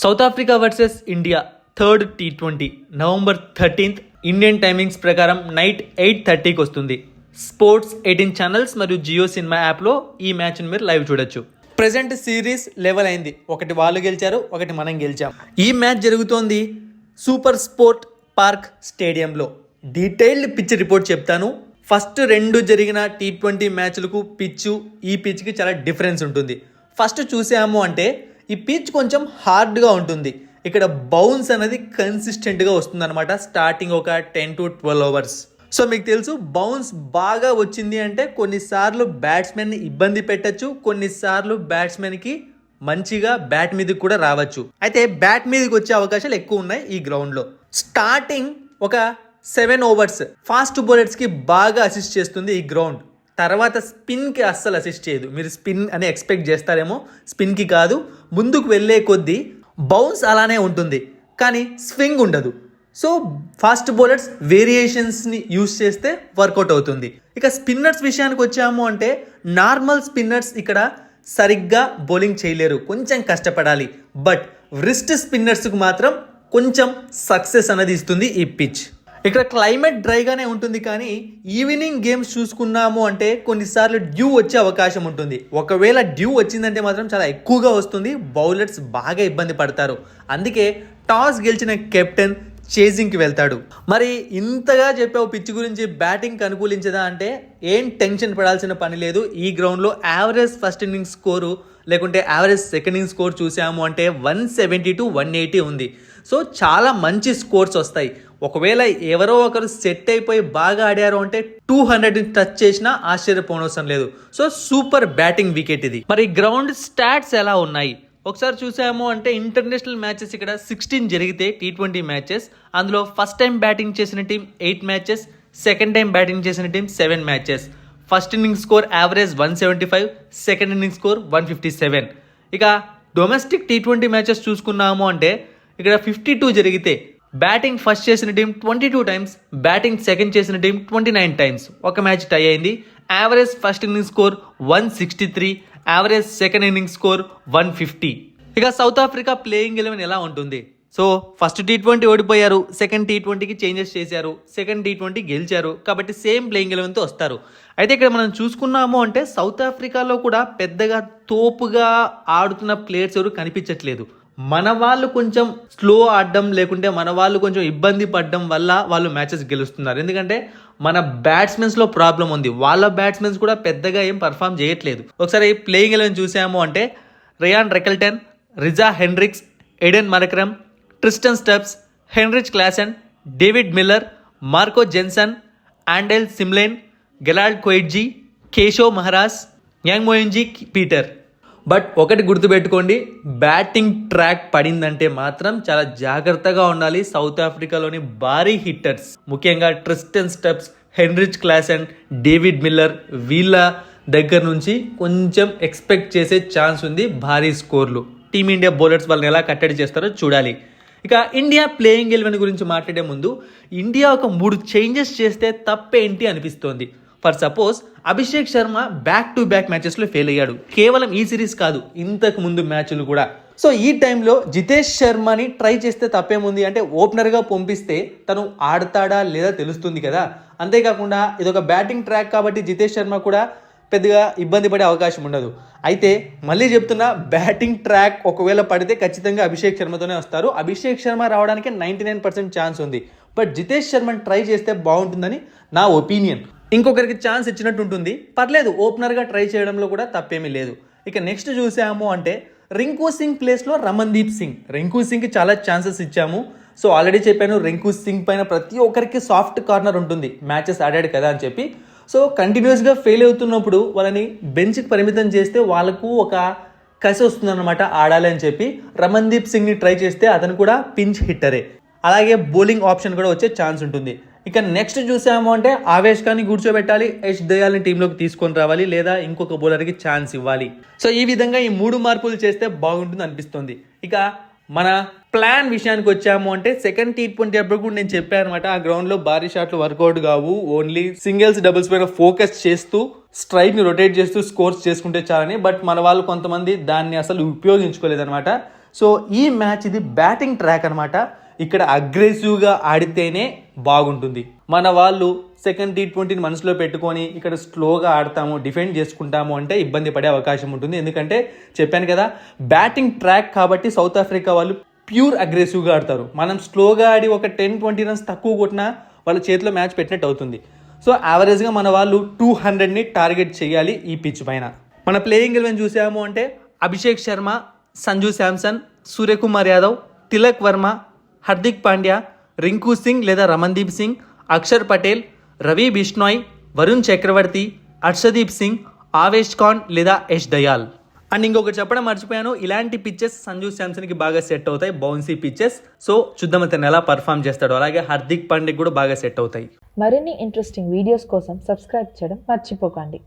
South Africa versus India third T20 November 13th Indian timings ప్రకారం night 8:30కి వస్తుంది. Sports 18 channels మరియు Jio cinema యాప్లో ఈ మ్యాచ్ని మీరు లైవ్ చూడొచ్చు. ప్రెజెంట్ సిరీస్ లెవెల్ అయింది. ఒకటి వాళ్ళు గెలిచారు, ఒకటి మనం గెలిచాం. ఈ మ్యాచ్ జరుగుతోంది సూపర్ స్పోర్ట్ పార్క్ స్టేడియంలో. డీటెయిల్డ్ పిచ్ రిపోర్ట్ చెప్తాను. ఫస్ట్ రెండు జరిగిన T20 మ్యాచ్లకు ఈ పిచ్కి చాలా డిఫరెన్స్ ఉంటుంది. ఫస్ట్ చూసాము అంటే ఈ పిచ్ కొంచెం హార్డ్గా ఉంటుంది. ఇక్కడ బౌన్స్ అనేది కన్సిస్టెంట్గా వస్తుంది అనమాట. స్టార్టింగ్ ఒక 10 to 12 అవర్స్. సో మీకు తెలుసు, బౌన్స్ బాగా వచ్చింది అంటే కొన్నిసార్లు బ్యాట్స్మెన్ని ఇబ్బంది పెట్టచ్చు, కొన్నిసార్లు బ్యాట్స్మెన్కి మంచిగా బ్యాట్ మీదకి కూడా రావచ్చు. అయితే బ్యాట్ మీదకి వచ్చే అవకాశాలు ఎక్కువ ఉన్నాయి ఈ గ్రౌండ్లో. స్టార్టింగ్ ఒక 7 overs ఫాస్ట్ బౌలర్స్కి బాగా అసిస్ట్ చేస్తుంది ఈ గ్రౌండ్. తర్వాత స్పిన్కి అస్సలు అసిస్ట్ చేయదు. మీరు స్పిన్ అని ఎక్స్పెక్ట్ చేస్తారేమో, స్పిన్కి కాదు. ముందుకు వెళ్ళే కొద్దీ బౌన్స్ అలానే ఉంటుంది, కానీ స్వింగ్ ఉండదు. సో ఫాస్ట్ బౌలర్స్ వేరియేషన్స్ని యూస్ చేస్తే వర్కౌట్ అవుతుంది. ఇక స్పిన్నర్స్ విషయానికి వచ్చాము అంటే నార్మల్ స్పిన్నర్స్ ఇక్కడ సరిగ్గా బౌలింగ్ చేయలేరు, కొంచెం కష్టపడాలి. బట్ రిస్ట్ స్పిన్నర్స్కి మాత్రం కొంచెం సక్సెస్ అనేది ఇస్తుంది ఈ పిచ్. ఇక్కడ క్లైమేట్ డ్రైగానే ఉంటుంది, కానీ ఈవినింగ్ గేమ్స్ చూసుకున్నాము అంటే కొన్నిసార్లు డ్యూ వచ్చే అవకాశం ఉంటుంది. ఒకవేళ డ్యూ వచ్చిందంటే మాత్రం చాలా ఎక్కువగా వస్తుంది, బౌలర్స్ బాగా ఇబ్బంది పడతారు. అందుకే టాస్ గెలిచిన కెప్టెన్ చేజింగ్కి వెళ్తాడు. మరి ఇంతగా చెప్పావు పిచ్ గురించి, బ్యాటింగ్కి అనుకూలించదా అంటే ఏం టెన్షన్ పడాల్సిన పని లేదు. ఈ గ్రౌండ్లో యావరేజ్ ఫస్ట్ ఇన్నింగ్స్ స్కోరు లేకుంటే యావరేజ్ సెకండ్ ఇన్నింగ్స్ స్కోర్ చూసాము అంటే 170 to 180 ఉంది. సో చాలా మంచి స్కోర్స్ వస్తాయి. ఒకవేళ ఎవరో ఒకరు సెట్ అయిపోయి బాగా ఆడారు అంటే 200 టచ్ చేసినా ఆశ్చర్యపోనవసరం లేదు. సో సూపర్ బ్యాటింగ్ వికెట్ ఇది. మరి గ్రౌండ్ స్టాట్స్ ఎలా ఉన్నాయి ఒకసారి చూసాము అంటే ఇంటర్నేషనల్ మ్యాచెస్ ఇక్కడ 16 జరిగితే T20 మ్యాచెస్, అందులో ఫస్ట్ టైం బ్యాటింగ్ చేసిన team 8 matches, second time batting చేసిన team 7 matches. First innings score average 175, second innings score 157. ఇక డొమెస్టిక్ T20 మ్యాచెస్ చూసుకున్నాము అంటే ఇక్కడ 52 జరిగితే బ్యాటింగ్ ఫస్ట్ చేసిన టీం 22 టైమ్స్, బ్యాటింగ్ సెకండ్ చేసిన టీం 29 టైమ్స్. ఒక మ్యాచ్ టై అయింది. Average first innings score 163, average second innings score 150. ఇక సౌత్ ఆఫ్రికా ప్లేయింగ్ 11 ఎలా ఉంటుంది? సో ఫస్ట్ T20 ఓడిపోయారు, సెకండ్ T20కి చేంజెస్ చేశారు, సెకండ్ T20 గెలిచారు, కాబట్టి సేమ్ ప్లేయింగ్ 11తో వస్తారు. అయితే ఇక్కడ మనం చూసుకున్నాము అంటే సౌత్ ఆఫ్రికాలో కూడా పెద్దగా తోపుగా ఆడుతున్న ప్లేయర్స్ ఎవరు కనిపించట్లేదు. మన వాళ్ళు కొంచెం స్లో ఆడడం లేకుంటే మన వాళ్ళు కొంచెం ఇబ్బంది పడడం వల్ల వాళ్ళు మ్యాచెస్ గెలుస్తున్నారు. ఎందుకంటే మన బ్యాట్స్మెన్స్లో ప్రాబ్లం ఉంది. వాళ్ళ బ్యాట్స్మెన్స్ కూడా పెద్దగా ఏం పర్ఫామ్ చేయట్లేదు. ఒకసారి ప్లేయింగ్ 11 చూసాము అంటే Ryan Rickelton, Reeza Hendricks, Aiden Markram, Tristan Stubbs, Heinrich Klaasen, David Miller, Marco Jansen, Andile Simelane, Gerald Coetzee, Keshav Maharaj, యాంగ్ మోయింజీ పీటర్. బట్ ఒకటి గుర్తుపెట్టుకోండి, బ్యాటింగ్ ట్రాక్ పడిందంటే మాత్రం చాలా జాగ్రత్తగా ఉండాలి. సౌత్ ఆఫ్రికాలోని భారీ హిట్టర్స్, ముఖ్యంగా Tristan Stubbs, Heinrich Klaasen, David Miller, వీళ్ళ దగ్గర నుంచి కొంచెం ఎక్స్పెక్ట్ చేసే ఛాన్స్ ఉంది భారీ స్కోర్లు. టీమిండియా బౌలర్స్ వాళ్ళని ఎలా కట్టడి చేస్తారో చూడాలి. ఇక ఇండియా ప్లేయింగ్ 11 గురించి మాట్లాడే ముందు ఇండియా ఒక 3 చేంజెస్ చేస్తే తప్పేంటి అనిపిస్తోంది. For suppose Abhishek Sharma back to back మ్యాచెస్లో ఫెయిల్ అయ్యాడు. కేవలం ఈ సిరీస్ కాదు, ఇంతకు ముందు మ్యాచ్లు కూడా. సో ఈ టైంలో జితేష్ శర్మని ట్రై చేస్తే తప్పేముంది అంటే ఓపెనర్గా పంపిస్తే తను ఆడతాడా లేదా తెలుస్తుంది కదా. అంతేకాకుండా ఇదొక బ్యాటింగ్ ట్రాక్ కాబట్టి జితేష్ శర్మ కూడా పెద్దగా ఇబ్బంది పడే అవకాశం ఉండదు. అయితే మళ్ళీ చెప్తున్నా, బ్యాటింగ్ ట్రాక్ ఒకవేళ పడితే ఖచ్చితంగా అభిషేక్ శర్మతోనే వస్తారు. అభిషేక్ శర్మ రావడానికి 99% ఛాన్స్ ఉంది. బట్ జితేష్ శర్మని ట్రై చేస్తే బాగుంటుందని నా ఒపీనియన్. ఇంకొకరికి ఛాన్స్ ఇచ్చినట్టు ఉంటుంది, పర్లేదు. ఓపెనర్గా ట్రై చేయడంలో కూడా తప్పేమీ లేదు. ఇక నెక్స్ట్ చూసాము అంటే రింకు సింగ్ ప్లేస్లో రమన్దీప్ సింగ్. రింకు సింగ్కి చాలా ఛాన్సెస్ ఇచ్చాము. సో ఆల్రెడీ చెప్పాను, రింకు సింగ్ పైన ప్రతి ఒక్కరికి సాఫ్ట్ కార్నర్ ఉంటుంది, మ్యాచెస్ ఆడాడు కదా అని చెప్పి. సో కంటిన్యూస్గా ఫెయిల్ అవుతున్నప్పుడు వాళ్ళని బెంచ్కి పరిమితం చేస్తే వాళ్ళకు ఒక కసి వస్తుందన్నమాట ఆడాలి అని చెప్పి. రమన్దీప్ సింగ్ని ట్రై చేస్తే అతను కూడా పించ్ హిట్టరే. అలాగే బౌలింగ్ ఆప్షన్ కూడా వచ్చే ఛాన్స్ ఉంటుంది. ఇక నెక్స్ట్ చూసాము అంటే ఆవేష్ ఖాన్ని కూర్చోబెట్టాలి, యష్ దయాల్ని టీంలోకి తీసుకొని రావాలి, లేదా ఇంకొక బౌలర్కి ఛాన్స్ ఇవ్వాలి. సో ఈ విధంగా ఈ 3 మార్పులు చేస్తే బాగుంటుంది అనిపిస్తుంది. ఇక మన ప్లాన్ విషయానికి వచ్చాము అంటే సెకండ్ T20 అప్పుడు కూడా నేను చెప్పాను అనమాట, ఆ గ్రౌండ్లో భారీ షాట్లు వర్కౌట్ కావు, ఓన్లీ సింగిల్స్ డబుల్స్ పైన ఫోకస్ చేస్తూ స్ట్రైక్ని రొటేట్ చేస్తూ స్కోర్స్ చేసుకుంటే చాలని. బట్ మన వాళ్ళు కొంతమంది దాన్ని అసలు ఉపయోగించుకోలేదన్నమాట. సో ఈ మ్యాచ్ ఇది బ్యాటింగ్ ట్రాక్ అనమాట. ఇక్కడ అగ్రెసివ్గా ఆడితేనే బాగుంటుంది. మన వాళ్ళు సెకండ్ T20ని మనసులో పెట్టుకొని ఇక్కడ స్లోగా ఆడతాము, డిఫెండ్ చేసుకుంటాము అంటే ఇబ్బంది పడే అవకాశం ఉంటుంది. ఎందుకంటే చెప్పాను కదా, బ్యాటింగ్ ట్రాక్ కాబట్టి సౌత్ ఆఫ్రికా వాళ్ళు ప్యూర్ అగ్రెసివ్గా ఆడతారు. మనం స్లోగా ఆడి ఒక 10-20 రన్స్ తక్కువ కొట్టినా వాళ్ళ చేతిలో మ్యాచ్ పెట్టినట్టు అవుతుంది. సో యావరేజ్గా మన వాళ్ళు 200ని టార్గెట్ చేయాలి ఈ పిచ్ పైన. మన ప్లేయింగ్ 11 చూసాము అంటే అభిషేక్ శర్మ, సంజు శాంసన్, సూర్యకుమార్ యాదవ్, తిలక్ వర్మ, హార్దిక్ పాండ్యా, రింకు సింగ్ లేదా రమన్దీప్ సింగ్, అక్షర్ పటేల్, రవి బిష్నాయ్, వరుణ్ చక్రవర్తి, హర్షదీప్ సింగ్, ఆవేష్ ఖాన్ లేదా యష్ దయాల్. అండ్ ఇంకొకటి చెప్పడం మర్చిపోయాను, ఇలాంటి పిచ్చెస్ సంజు శాంసన్కి బాగా సెట్ అవుతాయి, బౌన్సీ పిచ్చెస్. సో చూద్దాం అతను ఎలా పర్ఫామ్ చేస్తాడు. అలాగే హార్దిక్ పాండ్యాకి కూడా బాగా సెట్ అవుతాయి. మరిన్ని ఇంట్రెస్టింగ్ వీడియోస్ కోసం సబ్స్క్రైబ్ చేయడం మర్చిపోకండి.